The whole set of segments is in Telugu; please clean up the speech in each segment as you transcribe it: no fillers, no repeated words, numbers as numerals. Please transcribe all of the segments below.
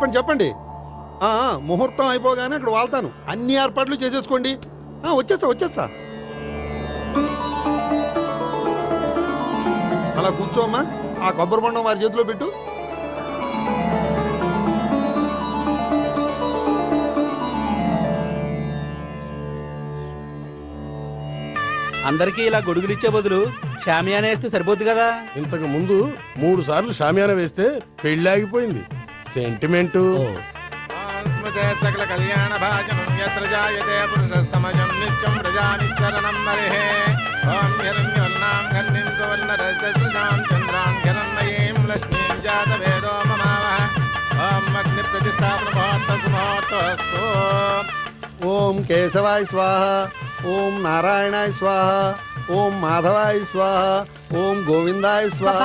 చెప్పండి చెప్పండి. ముహూర్తం అయిపోగానే అక్కడ వాళ్తాను. అన్ని ఏర్పాట్లు చేసేసుకోండి. వచ్చేస్తా. అలా కూర్చోమ్మా. ఆ కొబ్బరి బొండం వారి చేతిలో పెట్టు. అందరికీ ఇలా గొడుగులు ఇచ్చే బదులు షామియానా వేస్తే సరిపోద్ది కదా. ఇంతకు ముందు 3 సార్లు షామియానా వేస్తే పెళ్లి ఆగిపోయింది. సెంటిమెంటు. సకల కళ్యాణ భాజనం యత్ర జాయతే పురుషస్తమజం నిత్యం ప్రజానిశరణం మరిహే. ఓం హిరణ్యవర్ణాం ఘర్ణిం సువర్ణరజసృజాం చంద్రాం హిరణ్మయీం లక్ష్మీం జాతవేదో మమావహ. ఓం అగ్ని ప్రతిష్టాపన ముహూర్తస్తు. ఓం కేశవాయ స్వాహ. ఓం నారాయణాయ స్వాహ. ఓం మాధవాయ స్వాహ. ఓం గోవిందాయ స్వాహ.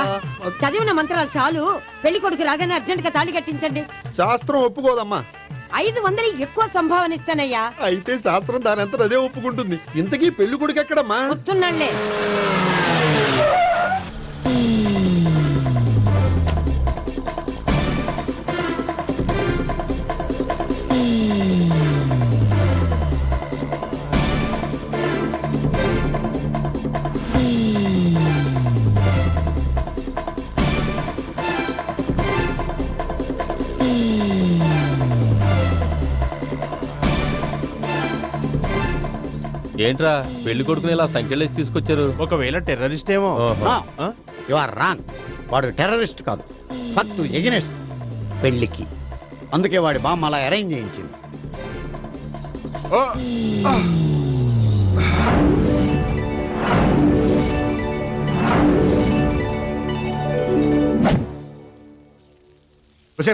చదివిన మంత్రాలు చాలు. పెళ్లి కొడుకు రాగానే అర్జెంట్ గా తాళి కట్టించండి. శాస్త్రం ఒప్పుకోదమ్మా. 500 ఎక్కువ సంభావన ఇస్తానయ్యా. అయితే శాస్త్రం దానంతా అదే ఒప్పుకుంటుంది. ఇంతకీ పెళ్లి కొడుకు ఎక్కడమ్మా? వస్తున్నాళ్లే. ఏంట్రా పెళ్లి కొడుకుని ఇలా సంఖ్యలేసి తీసుకొచ్చారు? ఒకవేళ టెర్రరిస్ట్ ఏమో. You are wrong. వాడు టెర్రరిస్ట్ కాదు, ఫక్తు ఎగనెస్ట్ పెళ్లికి. అందుకే వాడి బామ్మ అలా అరేంజ్ చేయించింది.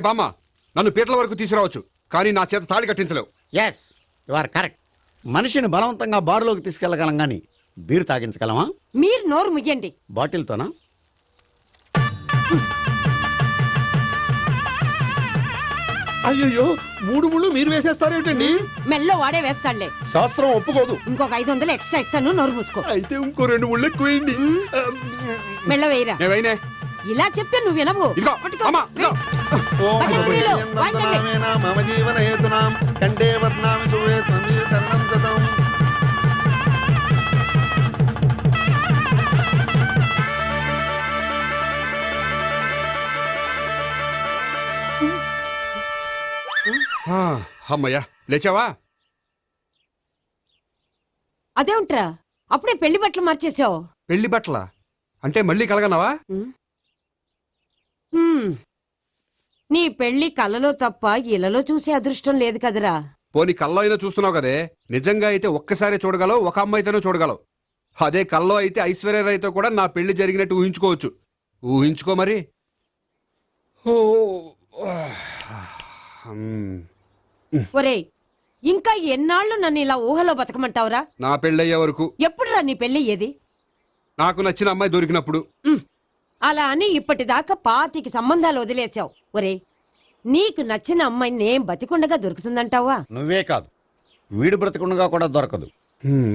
బామ్మ, నన్ను పీటల వరకు తీసుకురావచ్చు, కానీ నా చేత తాళి కట్టించలేవు. Yes, you are correct. మనిషిని బలవంతంగా బారులోకి తీసుకెళ్లగలం గాని బీరు తాగించగలమా? మీరు నోరు ముయ్యండి. బాటిల్తోనా? అయ్యో, 3 ముళ్ళు మీరు వేసేస్తారేమిటండి? మెల్లో వాడే వేస్తాడులే. శాస్త్రం ఒప్పుకోదు. ఇంకొక 500 ఎక్స్ట్రా ఇస్తాను. నోరు మూసుకో. అయితే ఇంకో 2 ముళ్ళు ఎక్కువేయండి. మెల్ల వేయరా. ఇలా చెప్తే నువ్వు వినవు. మమ జీవన హేతునాం కండే వర్ణామి శుభే త్వమీకరణం కథం. అమ్మయ్యా, లేచావా? అదేంట్రా అప్పుడే పెళ్లి బట్టలు మార్చేసావు? పెళ్లి బట్టల అంటే మళ్ళీ కలగన్నావా? నీ పెళ్లి కలలో తప్ప ఇలలో చూసే అదృష్టం లేదు కదరా. పోనీ కల్లో అయినా చూస్తున్నావు కదే. నిజంగా అయితే ఒక్కసారి చూడగలవు, ఒక అమ్మాయితోనే చూడగలవు. అదే కల్లో అయితే ఐశ్వర్యరాయ్తో కూడా నా పెళ్లి జరిగినట్టు ఊహించుకోవచ్చు. ఊహించుకో మరి. ఒరేయ్, ఇంకా ఎన్నాళ్ళు నన్ను ఇలా ఊహలో బతకమంటావురా? నా పెళ్ళయ్యే వరకు. ఎప్పుడురా నీ పెళ్లి ఏది? నాకు నచ్చిన అమ్మాయి దొరికినప్పుడు. అలా అని ఇప్పటిదాకా 25 సంబంధాలు వదిలేసావు. ఒరేయ్, నీకు నచ్చిన అమ్మాయి నేను బతికుండగా దొరుకుతుందంటావా? నువ్వే కాదు, వీడు బ్రతకుండగా కూడా దొరకదు.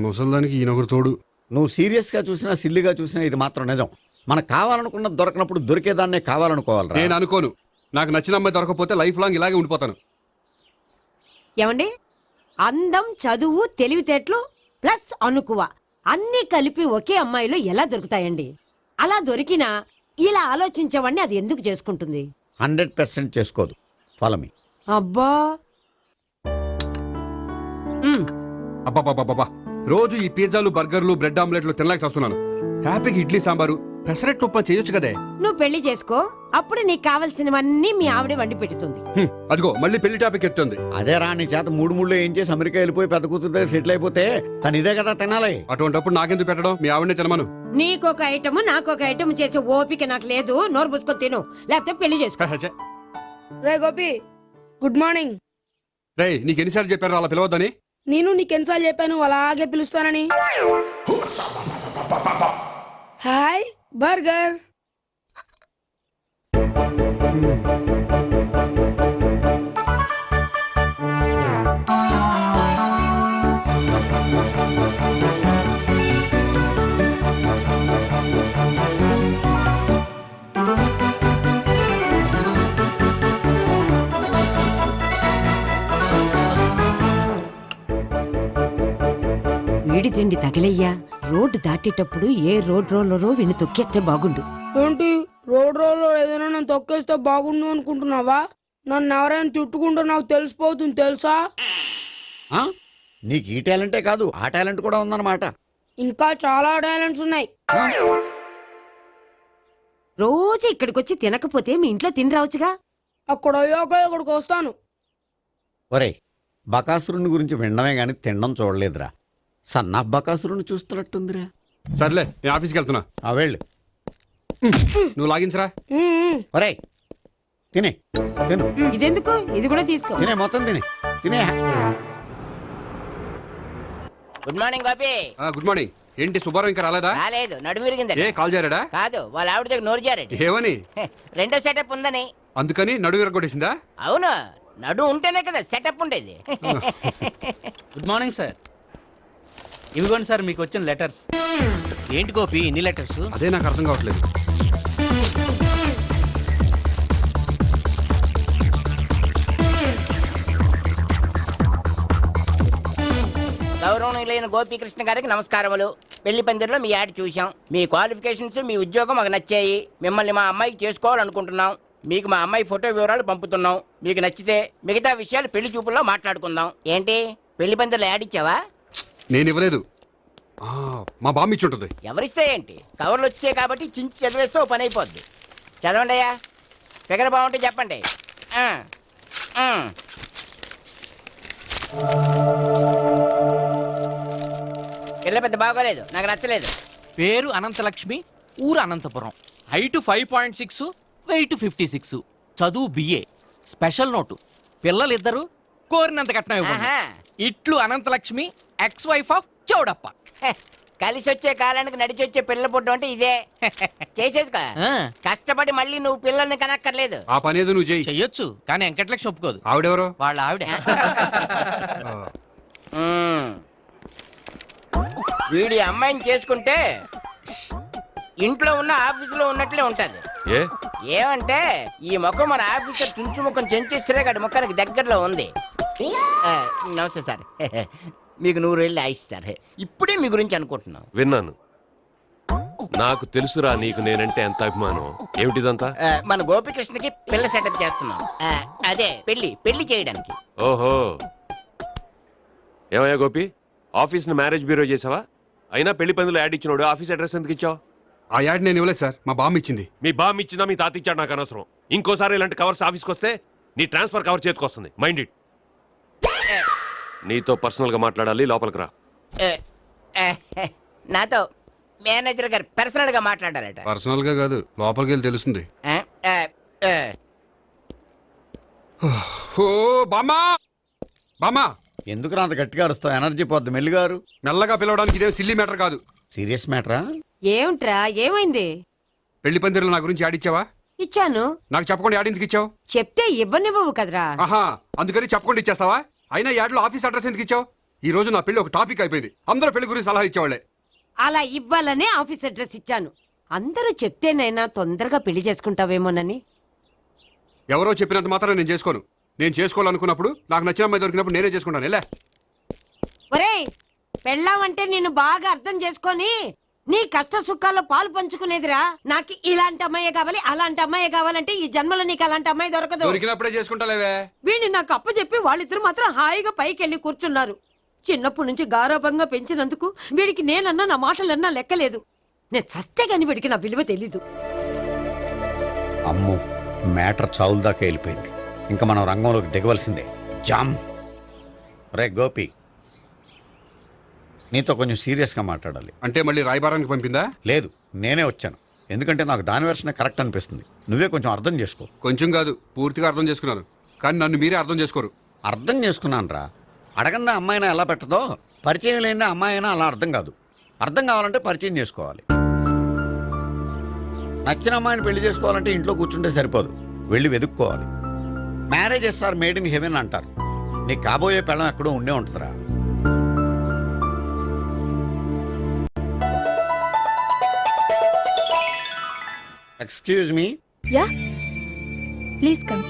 ముసల్దానికి ఈయనొకరు తోడు. నువ్వు సీరియస్ గా చూసినా సిల్లిగా చూసినా ఇది మాత్రం నిజం. మనకు కావాలనుకున్నది దొరకనప్పుడు దొరికేదాన్నే కావాలనుకోవాలి. నేను అనుకోను. నాకు నచ్చిన అమ్మాయి దొరకపోతే లైఫ్ లాంగ్ ఇలాగే ఉండిపోతాను. ఏమండి, అందం, చదువు, తెలివితేటలు ప్లస్ అనుకువ అన్నీ కలిపి ఒకే అమ్మాయిలో ఎలా దొరుకుతాయండి? అలా దొరికినా ఇలా ఆలోచించేవాడిని అది ఎందుకు చేసుకుంటుంది? 100% చేసుకోదు. Follow me. అబ్బా, అబ్బాబాబాబా, రోజు ఈ పిజ్జాలు, బర్గర్లు, బ్రెడ్ ఆమ్లెట్లు తినలేక వస్తున్నాను. హ్యాపీకి ఇడ్లీ సాంబారు, పెసరెట్ ఉప్మా చేయొచ్చు కదే. నువ్వు పెళ్లి చేసుకో, అప్పుడు నీకు కావలసినవన్నీ మీ ఆవిడే వండి పెడుతుంది. అదిగో మళ్ళీ పెళ్లి టాపిక్ ఎత్తుంది. అదే రా, నీ చేత 3 ముళ్ళు ఏం చేసి అమెరికా వెళ్ళిపోయి పెద్ద కూతురు దగ్గర సెటిల్ అయిపోతే తను ఇదే కదా తినాలి. అటువంటిప్పుడు నాకెందుకు పెట్టడం? మీ ఆవిడనే తినమను. నీకొక ఐటమ్ నాకొక ఐటమ్ చేసే ఓపిక నాకు లేదు. నోరు పుసుకొని తిను, లేకపోతే పెళ్లి చేసుకో. రే గోపి, గుడ్ మార్నింగ్. రే, నీకు ఎన్నిసార్లు చెప్పారు అలా పిలవద్దని? నేను నీకెన్నిసార్లు చెప్పాను అలాగే పిలుస్తానని? Hi burger. వేడి తిండి తగిలయ్యా. రోడ్డు దాటేటప్పుడు ఏ రోడ్ రోలరో విని తొక్కేస్తే బాగుండు. ఏంటి రోడ్ రోల్లో ఏదైనా నేను తొక్కేస్తే బాగుండు అనుకుంటున్నావా? నన్ను ఎవరైనా తిట్టుకుంటే నాకు తెలిసిపోతుంది తెలుసా? ఆ? నీకు ఈ టాలెంటే కాదు ఆ టాలెంట్ కూడా ఉందన్నమాట. ఇంకా చాలా టాలెంట్స్ ఉన్నాయి. రోజు ఇక్కడికొచ్చి తినకపోతే మీ ఇంట్లో తిని రావచ్చుగా. అక్కడ అయ్యాక ఇక్కడికి వస్తాను. ఒరేయ్, బకాసురుని గురించి వినడమే గాని తినడం చూడలేదురా. సన్నా బకాసురుని చూస్తున్నట్టుందిరా. సర్లే నేను ఆఫీస్కి వెళ్తున్నా. ఆ వెళ్ళు. నువ్వు లాగించరా. ఒరేయ్ తినే తిను ఇదెందుకు? ఇది కూడా తీసుకో. తినే మొత్తం తినే. Good morning Gopi. Good morning. ఏంటి సుబ్బారావు ఇంకా రాలేదా? రాలేదు, నడుము విరిగింది. ఏ కాల్ చేరాడా? కాదు, వాళ్ళ ఆవిడ దగ్గర నోరు జారాడు. ఏమని? రెండో సెటప్ ఉందని. అందుకని నడువు విరగొట్టేసిందా? అవును, నడు ఉంటేనే కదా సెటప్ ఉండేది. Good morning sir. ఇవిగోండి సార్ మీకు వచ్చిన లెటర్స్. ఏంటి గోపి ఇన్ని లెటర్స్? అదే నాకు అర్థం కావట్లేదు. గౌరవనీయులైన గోపీకృష్ణ గారికి నమస్కారములు. పెళ్లి పందిరిలో మీ యాడ్ చూశాం. మీ క్వాలిఫికేషన్స్, మీ ఉద్యోగం మాకు నచ్చాయి. మిమ్మల్ని మా అమ్మాయికి చేసుకోవాలనుకుంటున్నాం. మీకు మా అమ్మాయి ఫోటో వివరాలు పంపుతున్నాం. మీకు నచ్చితే మిగతా విషయాలు పెళ్లి చూపుల్లో మాట్లాడుకుందాం. ఏంటి పెళ్లి పందిరిలో యాడ్ ఇచ్చావా? నేను ఇవ్వలేదు. మా బామ్మ ఇచ్చి ఉంటుంది. ఎవరిస్తే ఏంటి, కవర్లు వచ్చాయి కాబట్టి చించి చదివేస్తే ఓ పని అయిపోద్ది. చదవండి అయ్యా, ఫిగర్ బాగుంటే చెప్పండి. పిల్ల పెద్ద బాగోలేదు, నాకు నచ్చలేదు. పేరు అనంతలక్ష్మి, ఊరు అనంతపురం, హైట్ 5.6, వెయిట్ 56, చదువు బిఏ, స్పెషల్ నోటు పిల్లలిద్దరు కోరినంత కట్నం ఇవ్వండి. ఆహా. ఇట్లు Anantalakshmi, ex wife of Chowdappa. కలిసి వచ్చే కాలానికి నడిచి వచ్చే పిల్ల పుట్టం అంటే ఇదే. చేసేసుకో, కష్టపడి మళ్ళీ నువ్వు పిల్లల్ని కనక్కర్లేదు. ఆ పని ఏదో నువ్వు చేయి. చెయ్యొచ్చు కానీ వెంకటలక్ష్మి ఒప్పుకోదు. ఆవిడెవరో? వాళ్ళ ఆవిడ. వీడి అమ్మాయిని చేసుకుంటే ఇంట్లో ఉన్న ఆఫీసులో ఉన్నట్లే ఉంటది. ఏమంటే ఈ ముఖం మన ఆఫీసర్ చుంచు ముఖం చెంచేశ్వరే గారి ముఖానికి దగ్గరలో ఉంది. నమస్తే సార్. మీకు 100 ఏళ్ళు ఆయుష్ సార్. ఇప్పుడే మీ గురించి అనుకుంటున్నాం. విన్నాను. నాకు తెలుసురా నీకు నేనంటే ఎంత అభిమానం. ఏమిటిదంతా? మన గోపికృష్ణకి పిల్ల సెటప్ చేస్తున్నాం. అదే పెళ్లి చేయడానికి. ఓహో, ఏమయ్యా గోపి, ఆఫీస్ ని మ్యారేజ్ బ్యూరో చేసావా? అయినా పెళ్లి పందులో యాడ్ ఇచ్చినోడు ఆఫీస్ అడ్రస్ ఎందుకు ఇచ్చావు? ఆ యాడ్ నేను ఇవ్వలేదు సార్, మా బామ్మ ఇచ్చింది. మీ బామ్మ ఇచ్చిందా మీ తాత ఇచ్చాడు నాకు అనవసరం. ఇంకోసారి ఇలాంటి కవర్స్ ఆఫీస్కి వస్తే నీ ట్రాన్స్ఫర్ కవర్ చేతికొస్తుంది. Mind it. నీతో పర్సనల్ గా మాట్లాడాలి, లోపలికి రా. నాతో మేనేజర్ గారు పర్సనల్ గా మాట్లాడాలట. పర్సనల్ గా కాదు, లోపలికి వెళ్ళి తెలుస్తుంది. ఓ బామ్మా, బామ్మా ఎందుకు అంత గట్టిగా అరుస్తావు? ఎనర్జీ పోద్ది. మెల్లిగారు. మెల్లగా పిలవడానికి ఇదే సిల్లీ మ్యాటర్ కాదు. సీరియస్ మ్యాటరా? ఏమిట్రా, ఏమైంది? పెళ్లి పందిరిలో నా గురించి యాడ్ ఇచ్చావా? ఇచ్చాను. నాకు చెప్పకుండా యాడ్ ఎందుకు ఇచ్చావు? చెప్తే ఇవ్వనివ్వవు కదరా. ఆహా, అందుకని చెప్పకుండా ఇచ్చేస్తావా? అయినా యాడ్లో ఆఫీస్ అడ్రస్ ఎందుకు ఇచ్చావు? ఈ రోజు నా పెళ్లి ఒక టాపిక్ అయిపోయింది. అందరూ పెళ్లి గురించి సలహా ఇచ్చేవాళ్లే. అలా ఇవ్వాలనే ఆఫీస్ అడ్రస్ ఇచ్చాను. అందరూ చెప్తేనైనా తొందరగా పెళ్లి చేసుకుంటావేమోనని. ఎవరో చెప్పినంత మాత్రం నేను చేసుకోను. నేను చేసుకోవాలనుకున్నప్పుడు, నాకు నచ్చిన అమ్మాయి దొరికినప్పుడు నేనే చేసుకుంటాను. ఎలా? ఒరేయ్, పెళ్ళామంటే నిన్ను బాగా అర్థం చేసుకొని నీ కష్ట సుఖాల్లో పాలు పంచుకునేదిరా. నాకు ఇలాంటి అమ్మాయి కావాలి, అలాంటి అమ్మాయి కావాలంటే ఈ జన్మలో నీకు అలాంటి అమ్మాయి దొరకదు. దొరికినప్పుడే చేసుకుంటాలేవే. వీడిని నాకు అప్పచెప్పి వాళ్ళిద్దరు మాత్రం హాయిగా పైకి వెళ్ళి కూర్చున్నారు. చిన్నప్పటి నుంచి గారాభంగా పెంచినందుకు వీడికి నేనన్నా నా మాటలన్నా లెక్కలేదు. నేను చస్తే గాని వీడికి నా విలువ తెలీదు. అమ్మో, మ్యాటర్ చావుల దాకా వెళ్ళిపోయింది. ఇంకా మనం రంగంలోకి దిగవలసిందే. జామ్. రే గోపి, నీతో కొంచెం సీరియస్గా మాట్లాడాలి. అంటే మళ్ళీ రాయబారానికి పంపిందా? లేదు, నేనే వచ్చాను. ఎందుకంటే నాకు దాని వెర్షనే కరెక్ట్ అనిపిస్తుంది. నువ్వే కొంచెం అర్థం చేసుకో. కొంచెం కాదు, పూర్తిగా అర్థం చేసుకున్నాను. కానీ నన్ను మీరే అర్థం చేసుకోరు. అర్థం చేసుకున్నాను రా. అడగందా అమ్మాయినా ఎలా పెట్టదో, పరిచయం లేని అమ్మాయి అయినా అలా అర్థం కాదు. అర్థం కావాలంటే పరిచయం చేసుకోవాలి. నచ్చిన అమ్మాయిని పెళ్లి చేసుకోవాలంటే ఇంట్లో కూర్చుంటే సరిపోదు, వెళ్ళి వెతుక్కోవాలి. Marriages are made in heaven అంటారు. నీకు కాబోయే పెళ్ళం ఎక్కడో ఉండే ఉంటుందిరా. Excuse me. Yeah, please come.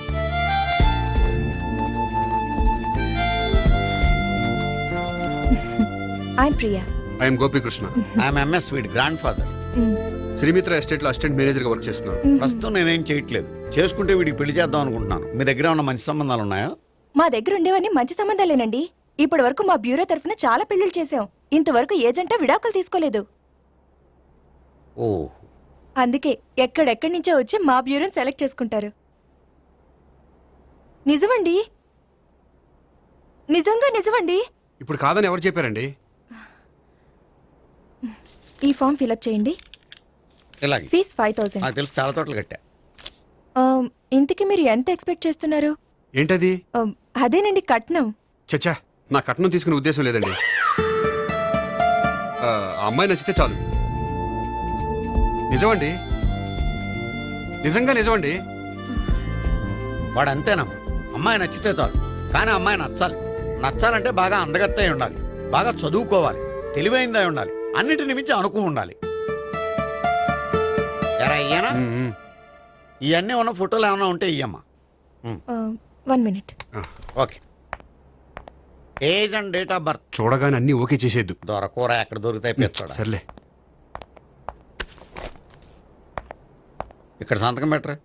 I'm Priya. I'm Gopikrishna. I'm MS వీడి గ్రాండ్ ఫాదర్. శ్రీమిత్ర ఎస్టేట్ లో అసిస్టెంట్ మేనేజర్ గా వర్క్ చేస్తున్నాను. ప్రస్తుతం నేనేం చేయట్లేదు. చేసుకుంటే వీడికి పెళ్లి చేద్దాం అనుకుంటున్నాను. మీ దగ్గర ఉన్న మంచి సంబంధాలు ఉన్నాయా? మా దగ్గర ఉండేవన్నీ మంచి సంబంధాలేనండి. ఇప్పటి వరకు మా బ్యూరో తరఫున చాలా పెళ్లిళ్ళు చేశాం. ఇంతవరకు ఏజెంటా విడాకులు తీసుకోలేదు. ఓ, అందుకే ఎక్కడెక్కడి నుంచో వచ్చి మా బ్యూరోని సెలెక్ట్ చేసుకుంటారు. నిజమండి, నిజంగా నిజమండి. ఇప్పుడు కాదని ఎవరు చెప్పారండి? ఈ ఫామ్ ఫిలప్ చేయండి. ఇలాగే. ఫీజ్ 5000. నాకు తెలుసు, చాలా తోటలు కట్టా. ఇంతకీ మీరు ఎంత ఎక్స్పెక్ట్ చేస్తున్నారు? ఏంటది? అదేనండి కట్నం. చచ్చా, నా కట్నం తీసుకునే ఉద్దేశం లేదండి. ఆ అమ్మాయి నచ్చితే చాలు. నిజమండి, నిజంగా నిజమండి. వాడు అంతేనమ్మా. అమ్మాయి నచ్చితే చాలు, కానీ అమ్మాయి నచ్చాలి. నచ్చాలంటే బాగా అందగత్తే ఉండాలి, బాగా చదువుకోవాలి, తెలివైందై ఉండాలి, అన్నిటిని మించి అనుకుని ఉండాలి. ఎరా ఇయ్యనా? ఇవన్నీ ఉన్న ఫోటోలు ఏమైనా ఉంటే ఇయ్యమ్మా. 1 minute. Okay. Age and date of birth చూడగానే అన్ని ఓకే చేసేద్దు. దొరకూర ఎక్కడ దొరుకుతాయి పెంచాడు. సర్లే. ఇక్కడ సంతకం పెట్టరా,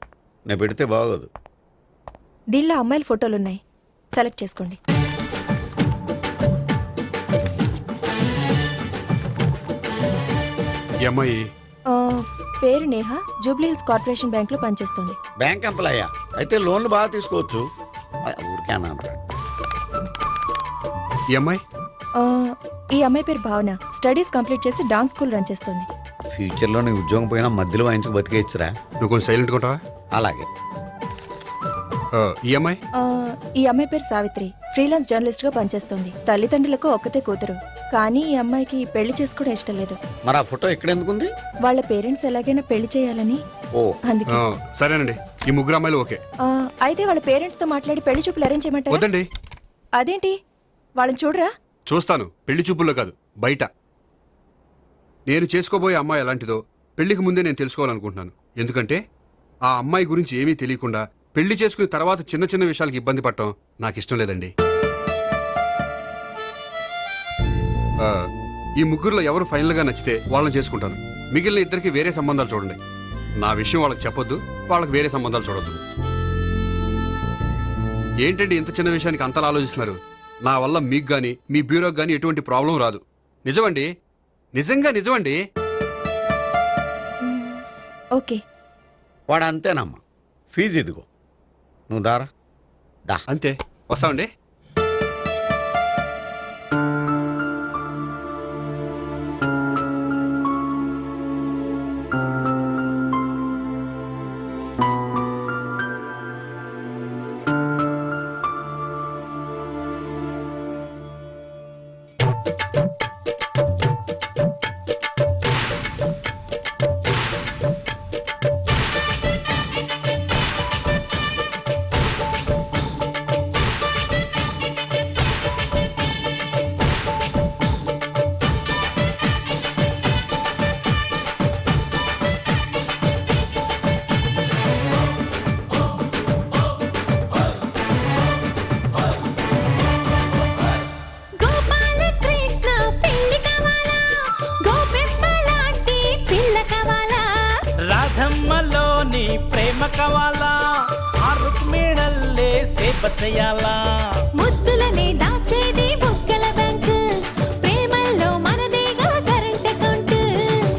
నేను పెడితే బాగోదు. దీనిలో అమ్మాయిల ఫోటోలు ఉన్నాయి, సెలెక్ట్ చేసుకోండి. ఈ అమ్మాయి పేరు Neha, Jubilee hills corporation bank లో పనిచేస్తుంది. బ్యాంక్ ఎంప్లాయ్ అయితే లోన్లు బాగా తీసుకోవచ్చు. ఊరికే అన్నాను. ఈ అమ్మాయి ఈ అమ్మాయి పేరు భావన, స్టడీస్ కంప్లీట్ చేసి డాన్స్ స్కూల్ రన్ చేస్తుంది. ఫ్యూచర్ లో నీ ఉద్యోగం పోయినా మధ్యలో వాయించుకు బతికేయచ్చురా. నువ్వు కొంచెం సైలెంట్ ఉంటావా? అలాగే. ఈ అమ్మాయి ఈ అమ్మాయి పేరు సావిత్రి, ఫ్రీలాన్స్ జర్నలిస్ట్ గా పనిచేస్తుంది. తల్లిదండ్రులకు ఒక్కతే కూతురు, కానీ ఈ అమ్మాయికి పెళ్లి చేసుకోవడం ఇష్టం లేదు. మరి ఆ ఫోటో ఎక్కడ ఎందుకుంది? వాళ్ళ పేరెంట్స్ ఎలాగైనా పెళ్లి చేయాలని. ఓ, అందుకే. సరేనండి, ఈ ముగ్గురు అమ్మాయిలు ఓకే. అయితే వాళ్ళ పేరెంట్స్ తో మాట్లాడి పెళ్లి చూపులు అరేంజ్ చేయమంటారా? వద్దండి. అదేంటి, వాళ్ళని చూడరా? చూస్తాను, పెళ్లి చూపుల్లో కాదు, బయట. నేను చేసుకోబోయే అమ్మాయి ఎలాంటిదో పెళ్లికి ముందే నేను తెలుసుకోవాలనుకుంటున్నాను. ఎందుకంటే ఆ అమ్మాయి గురించి ఏమీ తెలియకుండా పెళ్లి చేసుకున్న తర్వాత చిన్న చిన్న విషయాలకు ఇబ్బంది పడటం నాకు ఇష్టం లేదండి. ఈ ముగ్గురులో ఎవరు ఫైనల్ గా నచ్చితే వాళ్ళని చేసుకుంటాను. మిగిలిన ఇద్దరికి వేరే సంబంధాలు చూడండి. నా విషయం వాళ్ళకి చెప్పొద్దు, వాళ్ళకి వేరే సంబంధాలు చూడొద్దు. ఏంటండి ఇంత చిన్న విషయానికి అంతలా ఆలోచిస్తున్నారు? నా వల్ల మీకు గాని మీ బ్యూరోకి గాని ఎటువంటి ప్రాబ్లం రాదు. నిజమండి, నిజంగా నిజమండి. ఓకే. వాడు అంతేనమ్మా. ఫీజు ఇదిగో, నువ్వు దారా. దా. అంతే, వస్తామండి. ముద్దులనే దాచేది బుగ్గల బ్యాంక్, ప్రేమల్లో మనదేగా కరెంట్ అకౌంట్.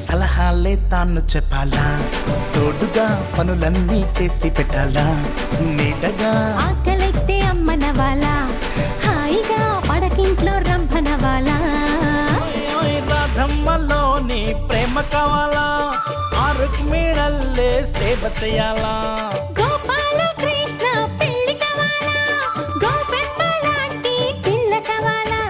సలహాలే తాను చెప్పాలా, తోడుగా పనులన్నీ చేసి పెట్టాలా, నీటగా ఆకలెత్తే అమ్మనవాలా, హాయిగా పడకింట్లో రంభనవాలా. రాధమ్మలోని ప్రేమ కావాలా, ఆ రుక్మిణల్లే సేవ చేయాలా. గోపాల కృష్ణ పెళ్లి కావాలా, గోపెమ్మ లాంటి పిల్ల కావాలా.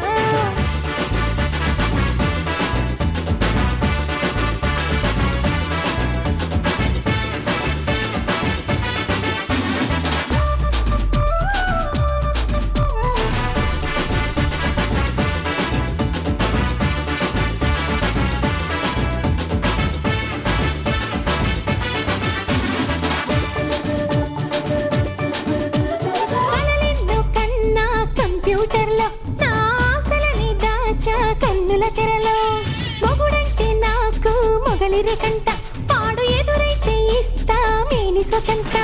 తొలిరెకంట పాడు ఎదురైతే ఇస్తా మేని సొకంట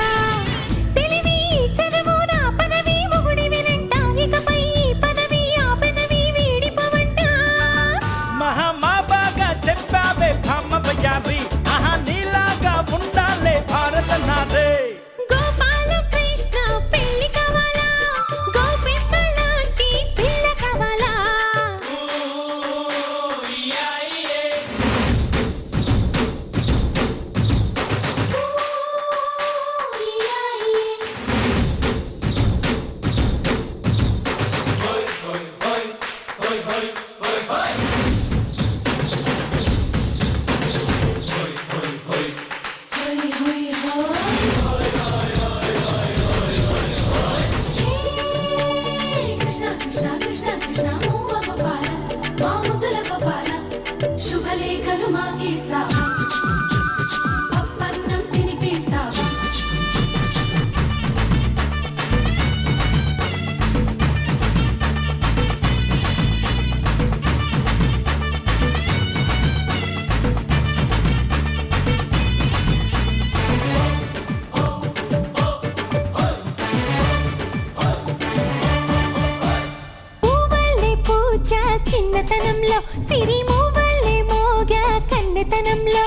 తెలివి చదువు నా పదవి మొగుడి వినంట ఇకపై ఈ పదవి ఆ పదవి వీడిపోవంట మహా బాగా చెప్పావే భామ బయ్యారి ఆహా నీలాగా ఉండాలే భారత నాదే గోపాల కృష్ణ పెళ్లి కావాలా గోపిమ్మ లాంటి పిల్ల కావాలా కృష్ణ కృష్ణ కృష్ణ కృష్ణ ఓ గోపాల మా ముద్దుల గోపాల శుభలేఖలు మాకిస్తావా పప్పన్నం తినిపిస్తావా పూవల్లే పూజ చిన్నతనంలో సిరి మూవల్లే మోగ కన్నెతనంలో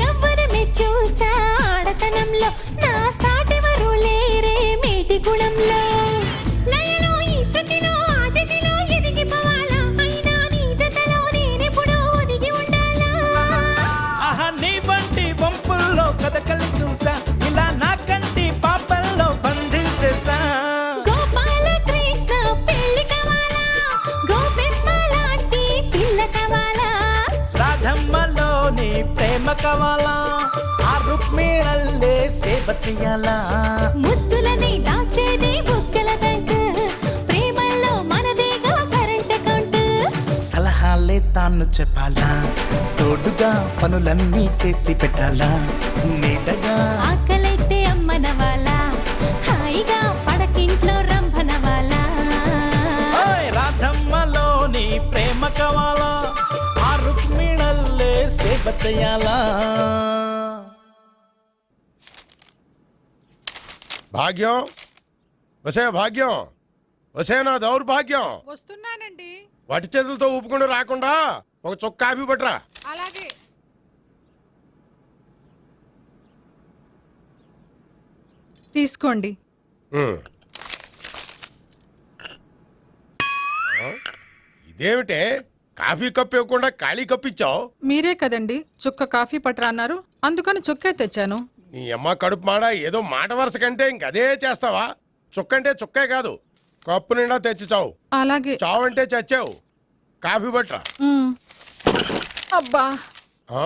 ఎవ్వరమే చూసా ఆడతనంలో నా సాటెవరు లేరే మేటి గుణంలో లయలో ఈ శృతిలో ఆ జతిలో ఎదిగిపోవాలా అయినా నీ జతలో నేనెప్పుడో ఒదిగి ఉండాలా ఆహా నీ వంటి వంపుల్లో కథకలి చూసా ఇలా నా కంటి పాపల్లో బంధించేసా గోపాల కృష్ణ పెళ్లి కావాలా గోపిమ్మ లాంటి పిల్ల కావాలా రాధమ్మలోని ప్రేమ కావాలా ఆ రుక్మిణల్లే సేవ చెయ్యాలా ముద్దులని దాచేది బుగ్గల బ్యాంక్ ప్రేమల్లో మనదేగా కరెంట్ అకౌంట్ సలహాలే తాను చెప్పాలా తోడుగా పనులన్నీ చేసి పెట్టాలా నీటగా ఆకలైతే అమ్మనవాలా హాయిగా పడకింట్లో రంభనవాలా ఓయ్ రాధమ్మలోని ప్రేమ కావాలా ఆ రుక్మిణల్లే సేవ చెయ్యాలా భాగ్యం వసే భాగ్యం వసే నా దౌర్భాగ్యం వస్తున్నానండి. వటి చేతులతో ఊపుకుండా రాకుండా ఒక చుక్క కాఫీ పట్టరా. అలాగే. తీసుకోండి. ఉమ్. ఆ? ఇదేమిటే కాఫీ కప్పు ఇవ్వకుండా ఖాళీ కప్పు ఇచ్చావు? మీరే కదండి చుక్క కాఫీ పట్టరా అన్నారు, అందుకని చుక్కే తెచ్చాను. నీ అమ్మ కడుపు మాడ ఏదో మాట వరుస కంటే ఇంకదే చేస్తావా? చుక్కంటే చుక్కే కాదు, కప్పు నిండా తెచ్చి చావు. అలాగే. చావంటే చచ్చావు. కాఫీ పట్టరా. ఉమ్. అబ్బా. ఆ?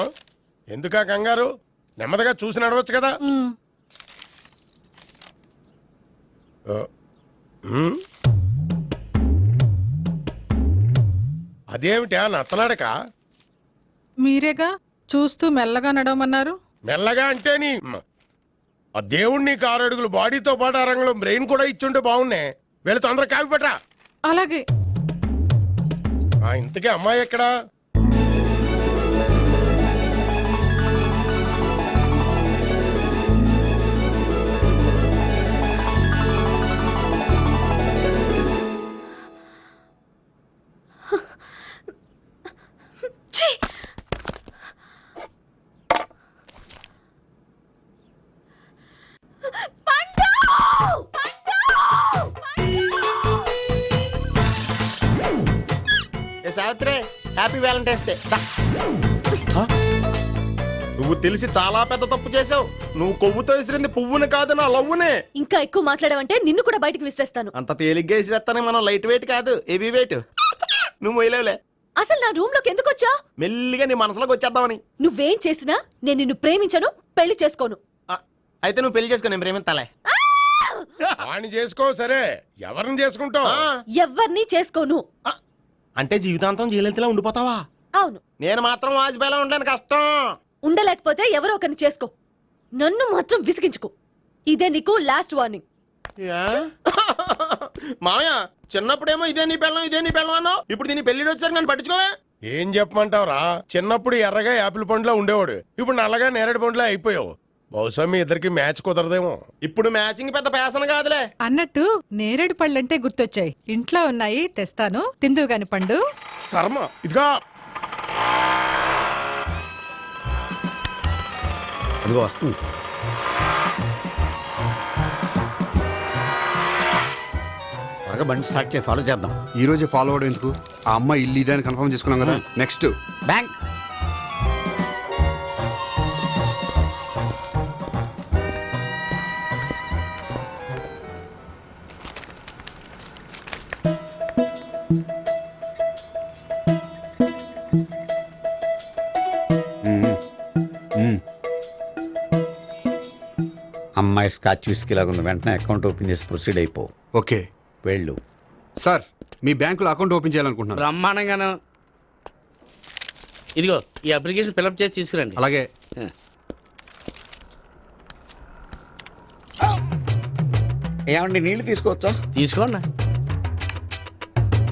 ఎందుకా కంగారు? నెమ్మదిగా చూసి నడవచ్చు కదా. ఉమ్. ఆ. ఉమ్. అదేమిటా నత్తనాడక? మీరేగా చూస్తూ మెల్లగా నడవమన్నారు. మెల్లగా అంటే నీ ఆ దేవుడు నీకు 6 అడుగులు బాడీతో పాటు ఆ రంగంలో బ్రెయిన్ కూడా ఇచ్చుంటే బాగున్నే. వెళ్ళి తొందర కాఫీ పట్టరా. అలాగే. ఇంతకీ అమ్మాయి ఎక్కడా? Savitri, happy Valentine's day. నువ్వు తెలిసి చాలా పెద్ద తప్పు చేసావు. నువ్వు కొవ్వుతో విసిరింది పువ్వుని కాదు, నా లవ్వునే. ఇంకా ఎక్కువ మాట్లాడావంటే నిన్ను కూడా బయటకు విసిరేస్తాను. అంత తేలిగ్గా విసిరేస్తానే, మనం లైట్ వెయిట్ కాదు, హెవీ వెయిట్. నువ్వు మొయ్యలేవులే. అసలు నా రూమ్ లోకి ఎందుకు వచ్చా? మెల్లిగా నీ మనసులోకి వచ్చేద్దామని. నువ్వేం చేసినా నేను నిన్ను ప్రేమించను, పెళ్లి చేసుకోను. అయితే నువ్వు పెళ్లి చేసుకో, నేను ప్రేమిస్తాలే. వాణ్ణి చేసుకో. సరే, ఎవరిని చేసుకుంటావు? ఎవరిని చేసుకోను. అంటే జీవితాంతం జయలలితలా ఉండిపోతావా? అవును. నేను మాత్రం వాజ్పేయిలా ఉండడానికి కష్టం. ఉండలేకపోతే ఎవరో ఒకరిని చేసుకో, నన్ను మాత్రం విసిగించుకో. ఇదే నీకు లాస్ట్ వార్నింగ్. మామయ్య, చిన్నప్పుడేమో ఇదే నీ పెళ్ళం అన్నావు, ఇప్పుడు దీని పెళ్లి వచ్చాక నన్ను పట్టించుకోవే. ఏం చెప్పమంటావురా? చిన్నప్పుడు ఎర్రగా యాపిల్ పండులో ఉండేవాడు, ఇప్పుడు నల్లగా నేరేడు పండులో అయిపోయావు. బహుశా మీ ఇద్దరికి మ్యాచ్ కుదరదేమో. ఇప్పుడు మ్యాచింగ్ పెద్ద పేసన కాదులే. అన్నట్టు నేరేడు పళ్ళంటే గుర్తొచ్చాయి. ఇంట్లో ఉన్నాయి, తెస్తాను. తిందువు గాని పండు. కర్మ. ఇదిగా అదిగో వస్తుంది. త్వరగా బండి స్టార్ట్ చేసి ఫాలో చేద్దాం. ఈ రోజే ఫాలో అవడం ఎందుకు? ఆ అమ్మాయి ఇల్లు ఇదే అని కన్ఫర్మ్ చేసుకున్నాం కదా. Next bank. అమ్మాయి స్కాచ్ విస్కీ లాగా ఉంది. వెంటనే అకౌంట్ ఓపెన్ చేసి ప్రొసీడ్ అయిపో. ఓకే వెళ్ళు. సార్, మీ బ్యాంకులో అకౌంట్ ఓపెన్ చేయాలనుకుంటున్నాను. బ్రహ్మాండంగాను. ఇదిగో ఈ అప్లికేషన్ ఫిలప్ చేసి తీసుకురండి. అలాగే. ఏమండి నీళ్లు తీసుకోవచ్చా? తీసుకోండి.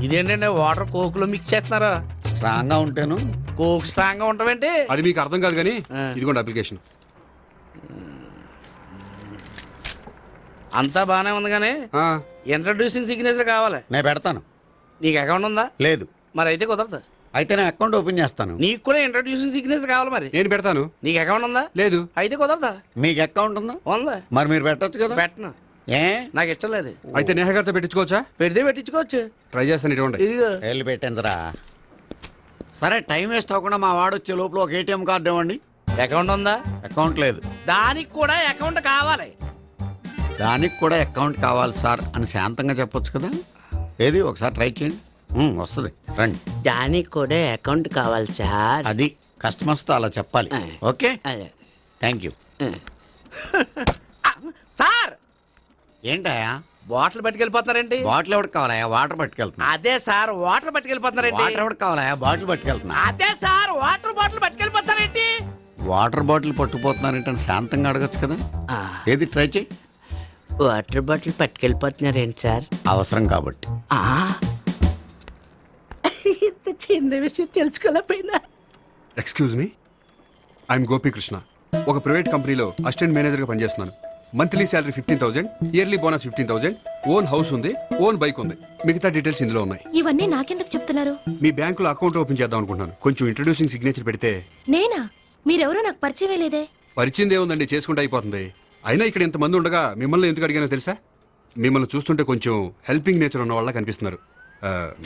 ఇదేంటంటే వాటర్ కోక్ లో మిక్స్ చేస్తున్నారా? స్ట్రాంగ్ గా ఉంటాను. కోక్ స్ట్రాంగ్ గా ఉంటావేంటి? అది మీకు అర్థం కాదు కానీ ఇదిగోండి అప్లికేషన్. అంతా బానే ఉంది కానీ ఇంట్రడ్యూసింగ్ సిగ్నేచర్ కావాలి. నేను పెడతాను. నీకు అకౌంట్ ఉందా? లేదు. మరి అయితే కుదరదు. అయితే నేను అకౌంట్ ఓపెన్ చేస్తాను. నీకు కూడా ఇంట్రడ్యూసింగ్ సిగ్నేచర్ కావాలి. మరి నేను పెడతాను. నీకు అకౌంట్ ఉందా? లేదు. అయితే కుదరదా? మీకు అకౌంట్ ఉందా? ఉందా. మరి మీరు పెట్టొచ్చు కదా. పెట్టను. ఏ నాకు ఇష్టం లేదు. అయితే నేహ గారితో పెట్టించుకోవచ్చా? పెడితే పెట్టించుకోవచ్చు. ట్రై చేస్తాను. ఇటువంటి వెళ్ళి పెట్టిందిరా. సరే, టైం వేస్ట్ అవ్వకుండా మా వాడు వచ్చే లోపల ఒక ఏటీఎం కార్డు ఇవ్వండి. అకౌంట్ ఉందా? అకౌంట్ లేదు. దానికి కూడా అకౌంట్ కావాలి. దానికి కూడా అకౌంట్ కావాలి సార్ అని శాంతంగా చెప్పొచ్చు కదా. ఏది ఒకసారి ట్రై చేయండి. వస్తుంది, రండి. దానికి కూడా అకౌంట్ కావాలి సార్. అది కస్టమర్స్ తో అలా చెప్పాలి. Okay, thank you. సార్ ఏంటయా బాటిల్ పట్టుకెళ్ళిపోతున్నారేంటి? బాటిల్ ఎవరికి కావాలయా? వాటర్ పట్టుకెళ్తున్నా. అదే సార్ వాటర్ పట్టుకెళ్ళిపోతున్నారేంటి? వాటర్ ఎవరికి కావాలయా? బాటిల్ పట్టుకెళ్తున్నా. అదే సార్ వాటర్ బాటిల్ పట్టుకెళ్ళిపోతారేంటి? వాటర్ బాటిల్ పట్టుకుపోతున్నారేంటని శాంతంగా అడగచ్చు కదా. ఏది ట్రై చేయి. వాటర్ బాటిల్ పట్టుకెళ్ళిపోతున్నారేంటి సార్? అవసరం కాబట్టి. ఇంత చిన్న విషయం తెలుసుకోలేకపోయినా. Excuse me, I'm Gopikrishna. ఒక ప్రైవేట్ కంపెనీలో అసిస్టెంట్ మేనేజర్ గా పనిచేస్తున్నాను. Monthly salary 15,000, yearly bonus 15,000, own house ఉంది, ఓన్ బైక్ ఉంది. మిగతా డీటెయిల్స్ ఇందులో ఉన్నాయి. ఇవన్నీ నాకెందుకు చెప్తున్నారు? మీ బ్యాంకులో అకౌంట్ ఓపెన్ చేద్దాం అనుకుంటున్నాను. కొంచెం ఇంట్రడ్యూసింగ్ సిగ్నేచర్ పెడితే. నేనా? మీరెవరో నాకు పరిచయమే లేదే. పరిచయం ఏముందండి, చేసుకుంటే అయిపోతుంది. అయినా ఇక్కడ ఇంతమంది ఉండగా మిమ్మల్ని ఎందుకు అడిగానో తెలుసా? మిమ్మల్ని చూస్తుంటే కొంచెం హెల్పింగ్ నేచర్ ఉన్న వాళ్ళ కనిపిస్తున్నారు.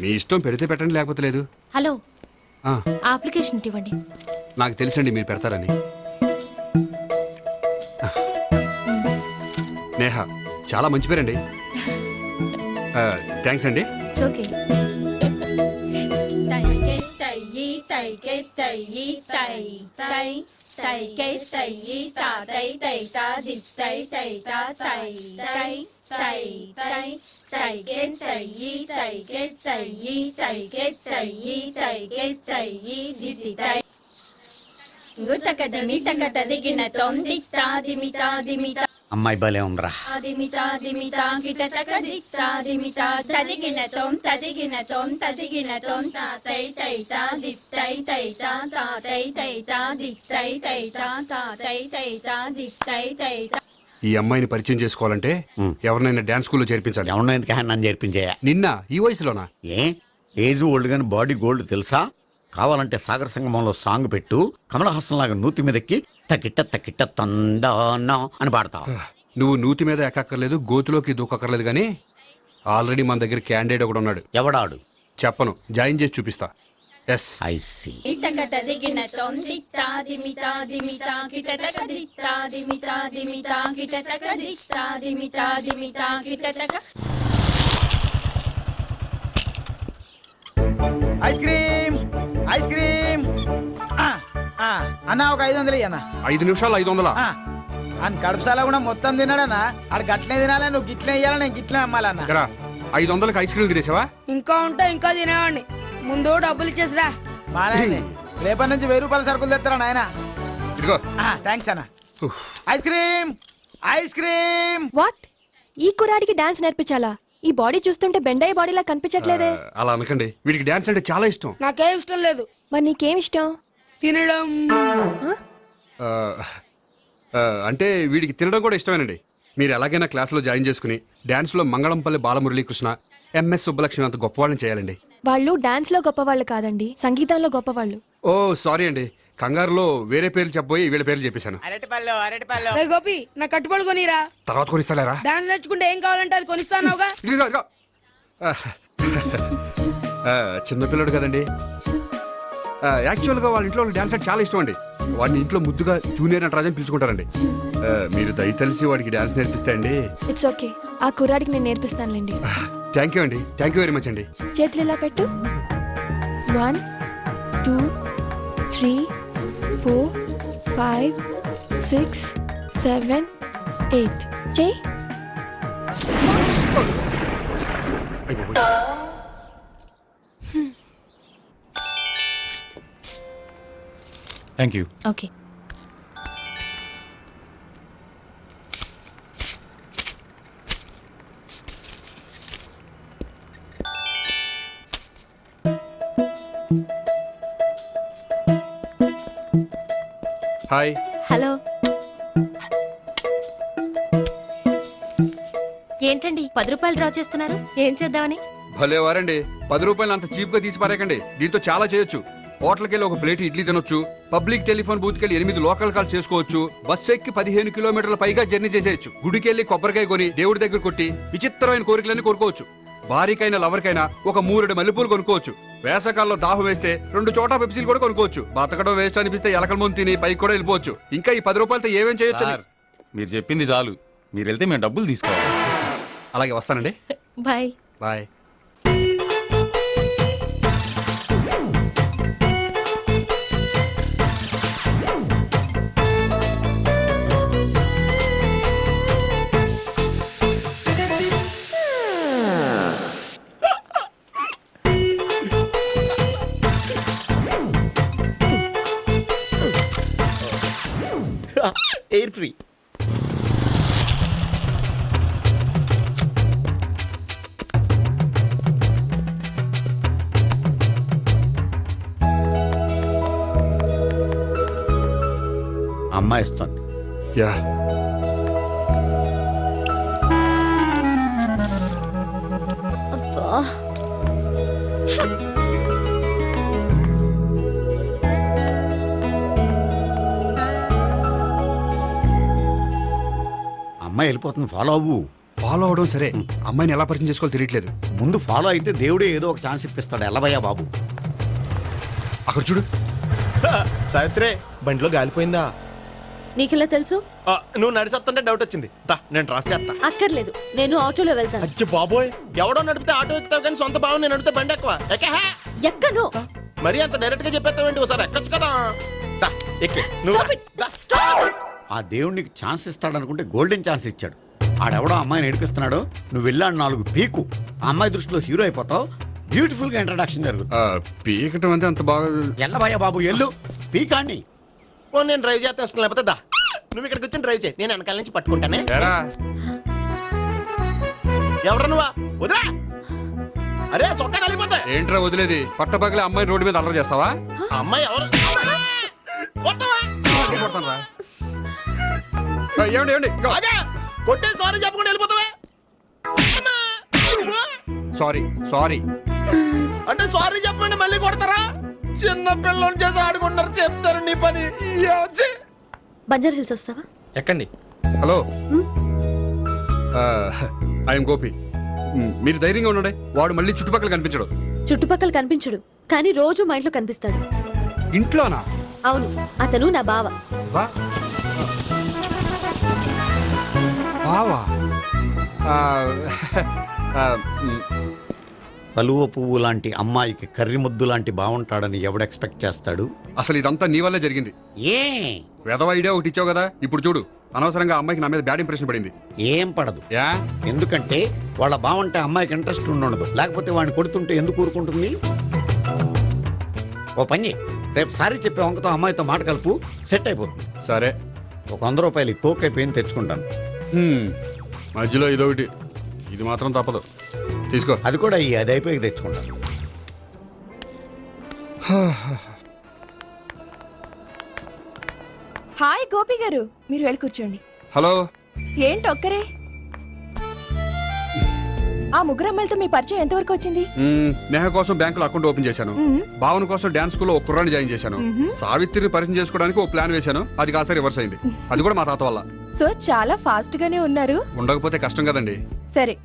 మీ ఇష్టం, పెడితే పెట్టండి, లేకపోతే లేదు. హలో, అప్లికేషన్ ఇవ్వండి. నాకు తెలుసండి మీరు పెడతారని. నేహ, చాలా మంచి పేరండి. థ్యాంక్స్ అండి. ఓకే. అమ్మాయి భలే ఉందిరా. ఈ అమ్మాయిని పరిచయం చేసుకోవాలంటే ఎవరినైనా డాన్స్ స్కూల్లో చేర్పించాలి. ఎవరినో ఎందుకు నన్ను చేర్పించేయా? నిన్న ఈ వయసులోనా? ఏజ్ ఓల్డ్ గాని బాడీ గోల్డ్ తెలుసా? కావాలంటే సాగర సంగమంలో సాంగ్ పెట్టు, కమలహాసం లాగా నూతి మీదకి తకిట్ట తకిట్ట తందానా అని పాడతావు. నువ్వు నూతి మీద ఎక్కక్కర్లేదు, గోతులోకి దూకక్కర్లేదు, కానీ ఆల్రెడీ మన దగ్గర క్యాండిడేట్ ఒకడు ఉన్నాడు. ఎవడాడు? చెప్పను, జాయిన్ చేసి చూపిస్తా. Yes, I see. Ice cream, ice cream. అన్న ఒక 500 అన్న. 5 నిమిషాలు 500. అని కడుపుసాల కూడా మొత్తం తిన్నాడన్నా. ఆడు గట్లే తినాలి, నువ్వు గిట్లే ఇయ్యాలి, నేను గిట్లే అమ్మాలన్న. 500కి ఐస్ క్రీమ్ తినేసావా? ఇంకా ఉంటే ఇంకా తినేవాడిని. ముందు డబ్బులు ఇచ్చేసిరా. రేపటి నుంచి 1000 రూపాయల సరుకులు తెస్తారా నాయన? ఇదిగో. థ్యాంక్స్ అన్న. Ice cream, ice cream. What? ఈ కురాడికి డాన్స్ నేర్పించాలా? ఈ బాడీ చూస్తుంటే బెండయ్య బాడీలా కనిపించట్లేదే. అలా అనకండి, వీడికి డాన్స్ అంటే చాలా ఇష్టం. నాకేం ఇష్టం లేదు. మరి నీకేం ఇష్టం? తినడం. ఆ, అంటే వీడికి తినడం కూడా ఇష్టమేనండి. మీరు ఎలాగైనా క్లాస్లో జాయిన్ చేసుకుని డాన్స్లో మంగళంపల్లి బాలమురళీకృష్ణ, ఎంఎస్ సుబ్బలక్ష్మి అంత గొప్పవాళ్ళని చేయాలండి. వాళ్ళు డాన్స్ లో గొప్పవాళ్ళు కాదండి, సంగీతంలో గొప్పవాళ్ళు. ఓ సారీ అండి, కంగారులో వేరే పేర్లు చెప్పబోయి వీళ్ళ పేర్లు చెప్పేశాను. అరటిపళ్ళు అరటిపళ్ళు. రే గోపి, నా కట్టుబడి కొనిరా. తర్వాత కొనిస్తారా? డాన్స్ నేర్చుకుంటే ఏం కావాలంటే అది కొనిస్తానవుగా. చిన్నపిల్లడు కదండి. యాక్చువల్గా వాళ్ళ ఇంట్లో డాన్స్ అంటే చాలా ఇష్టం అండి. వాడిని ఇంట్లో ముద్దుగా జూనియర్ నటరాజని పిలుచుకుంటారండి. మీరు దయతలిసి వాడికి డాన్స్ నేర్పిస్తే అండి. ఇట్స్ ఓకే, ఆ కుర్రాడికి నేను నేర్పిస్తానులేండి. థ్యాంక్ యూ అండి, థ్యాంక్ యూ వెరీ మచ్ అండి. చేతులు ఇలా పెట్టు. 1 2 3 4 5 6 7 8 చేయి. Thank you. Okay. Hi. Hello. ఏంటండి 10 రూపాయలు డ్రా చేస్తున్నారు? ఏం చేద్దామని? భలే వారండి, 10 రూపాయలు అంత చీప్ గా తీసి పారేకండి. దీంతో చాలా చేయొచ్చు. హోటల్కి వెళ్ళి ఒక ప్లేట్ ఇడ్లీ తినొచ్చు, పబ్లిక్ టెలిఫోన్ బూత్కి వెళ్ళి 8 లోకల్ కాల్ చేసుకోవచ్చు, బస్సు ఎక్కి 15 కిలోమీటర్ల పైగా జర్నీ చేసేయచ్చు, గుడికి వెళ్ళి కొబ్బరికాయ కొని దేవుడి దగ్గర కొట్టి విచిత్రమైన కోరికలన్నీ కోరుకోవచ్చు, భారీకైనా లవర్కైనా ఒక 3 మల్లెపూలు కొనుక్కోవచ్చు, వేసవకాలంలో దాహం వేస్తే 2 చోటా పెప్సీలు కూడా కొనుక్కోవచ్చు, బతకడం వేస్ట్ అనిపిస్తే ఎలకల ముందు తిని పైకి కూడా వెళ్ళిపోవచ్చు. ఇంకా ఈ 10 రూపాయలతో ఏమేం చేయొచ్చు? మీరు చెప్పింది చాలు, మీరు వెళ్తే మేము డబ్బులు తీసుకోవాలి. అలాగే వస్తానండి. బాయ్. బాయ్. Air free. అమ్మాయి ఇస్తుంది. యా. అమ్మాయి వెళ్ళిపోతుంది, ఫాలో అవ్వు. ఫాలో అవడం సరే, అమ్మాయిని ఎలా పరిచయం చేసుకోవాలో తెలియట్లేదు. ముందు ఫాలో అయితే దేవుడే ఏదో ఒక ఛాన్స్ ఇప్పిస్తాడు. ఎలవయ్యా బాబు. అక్కడ చూడు. సావిత్రి, బండిలో గాలిపోయిందా? నీకెలా తెలుసు? నువ్వు నడిచేస్తుంటే డౌట్ వచ్చింది. నేను ట్రాస్ చేస్తా. అక్కర్లేదు, నేను ఆటోలో వెళ్తాను. అచ్చి బాబోయ్, ఎవడో నడిపితే ఆటో ఎక్కుతావు కానీ సొంత భావం నేను నడిపితే బండి ఎక్కువ. ఎక్కను. మరి అంత డైరెక్ట్ గా చెప్పేస్తావేంటి? ఒకసారి ఎక్కొచ్చు కదా. ఎక్కే నువ్వు. ఆ దేవుడికి ఛాన్స్ ఇస్తాడనుకుంటే గోల్డెన్ ఛాన్స్ ఇచ్చాడు. ఆడెవడో అమ్మాయిని ఏడిపిస్తున్నాడు, నువ్వు వెళ్ళాడు 4 పీకు. ఆ అమ్మాయి దృష్టిలో హీరో అయిపోతావు. బ్యూటిఫుల్ గా ఇంట్రడక్షన్ జరుగుతుంది. పీకటం అంటే అంత బాగా ఎల్లబయ్యా బాబు, ఎల్లు పీకాన్ని. నేను డ్రైవ్ చేస్తాను, లేకపోతే దా నువ్వు ఇక్కడికి వచ్చి డ్రైవ్ చేయి, నేను వెనకాల నుంచి పట్టుకుంటానే. ఎవరు నువ్వా? వదిలా. అరే చొక్కా కలిపోతా. ఏంట్రా వదిలేది? పట్టపగలే అమ్మాయి రోడ్డు మీద అల్లరి చేస్తావా? అమ్మాయి ఎవరు? ఏమండి కొట్టే సారీ చెప్పకుండా వెళ్ళిపోతావా? సారీ సారీ అంటే సారీ చెప్పండి మళ్ళీ కొడతారా? చిన్న పిల్లలు చేసి ఆడుకుంటారు, చెప్తారు నీ పని. బంజారా హిల్స్ వస్తావా? ఎక్కండి. Hello, I'm Gopi. మీరు ధైర్యంగా ఉండండి, వాడు మళ్ళీ చుట్టుపక్కల కనిపించడు. చుట్టుపక్కల కనిపించడు, కానీ రోజు మా ఇంట్లో కనిపిస్తాడు. ఇంట్లోనా? అవును, అతను నా బావ. బావా? కలువ పువ్వు లాంటి అమ్మాయికి కర్రి ముద్దు లాంటి బాగుంటాడని ఎవడు ఎక్స్పెక్ట్ చేస్తాడు? అసలు ఇదంతా నీ వల్లే జరిగింది. ఏ వెధవ ఐడియా ఒకటి ఇచ్చావు కదా, ఇప్పుడు చూడు అనవసరంగా అమ్మాయికి నా మీద బ్యాడ్ ఇంప్రెషన్ పడింది. ఏం పడదు. ఎందుకంటే వాళ్ళ బాగుంటే అమ్మాయికి ఇంట్రెస్ట్ ఉండదు, లేకపోతే వాడిని కొడుతుంటే ఎందుకు ఊరుకుంటుంది? ఓ పని, రేపు సారీ చెప్పే వంకతో అమ్మాయితో మాట కలుపు, సెట్ అయిపోతుంది. సరే, ఒక 100 రూపాయలు కోక్ అయిపోయింది తెచ్చుకుంటాను. మధ్యలో ఇదొకటి, ఇది మాత్రం తప్పదు. తీసుకో. అది కూడా ఈ 10 అయిపోయి తెచ్చుకుంటాను. హాయ్ గోపి గారు, మీరు వెళ్ళి కూర్చోండి. హలో. ఏంటి ఒక్కరే? ఆ ముగ్గురు అమ్మాయిలతో మీ పరిచయం ఎంతవరకు వచ్చింది? నేహ కోసం బ్యాంకులో అకౌంట్ ఓపెన్ చేశాను. భావన కోసం డాన్స్ స్కూల్లో ఒక కుర్రాన్ని జాయిన్ చేశాను. సావిత్రిని పరిచయం చేసుకోవడానికి ఒక ప్లాన్ వేశాను. అది కాస్త రివర్స్ అయింది. అది కూడా మా తాత వల్ల. సో చాలా ఫాస్ట్ గానే ఉన్నారు. ఉండకపోతే కష్టం కదండి. సరే,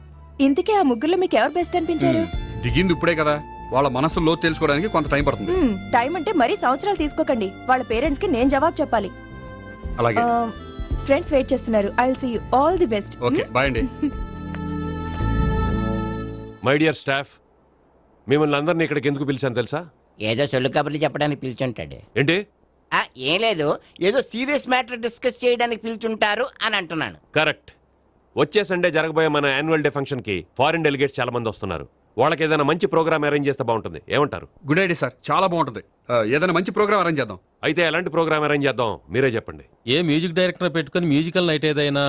ఇంతకీ ఆ ముగ్గురులో మీకు ఎవరు బెస్ట్ అనిపించారు? దిగింది ఇప్పుడే కదా, వాళ్ళ మనసు లోతు తెలుసుకోవడానికి కొంత టైం పడుతుంది. టైం అంటే మరీ సంవత్సరాలు తీసుకోకండి. వాళ్ళ పేరెంట్స్ కి నేను జవాబు చెప్పాలి. అలాగే. ఫ్రెండ్స్ వెయిట్ చేస్తున్నారు. I will see you. All the best. Okay, bye అండి. మై డియర్ స్టాఫ్, మిమ్మల్ని అందరినీ ఇక్కడికి ఎందుకు పిలిచాను తెలుసా? ఏదో సొల్లు కబుర్లు చెప్పడానికి పిలిచుంటాడు. ఏంటి? ఏం లేదు, ఏదో సీరియస్ మ్యాటర్ డిస్కస్ చేయడానికి పిలుచుంటారు అని అంటున్నాను. కరెక్ట్. వచ్చే సండే జరగబోయే మన యాన్యువల్ డే ఫంక్షన్ కి ఫారిన్ డెలిగేట్స్ చాలా మంది వస్తున్నారు. వాళ్ళకి ఏదైనా మంచి ప్రోగ్రామ్ అరేంజ్ చేస్తే బాగుంటుంది. ఏమంటారు? గుడ్ ఐడియా సార్, చాలా బాగుంటుంది. ఏదైనా మంచి ప్రోగ్రామ్ అరేంజ్ చేద్దాం. అయితే ఎలాంటి ప్రోగ్రామ్ అరేంజ్ చేద్దాం మీరే చెప్పండి. ఏ మ్యూజిక్ డైరెక్టర్ పెట్టుకుని మ్యూజికల్ నైట్ ఏదైనా?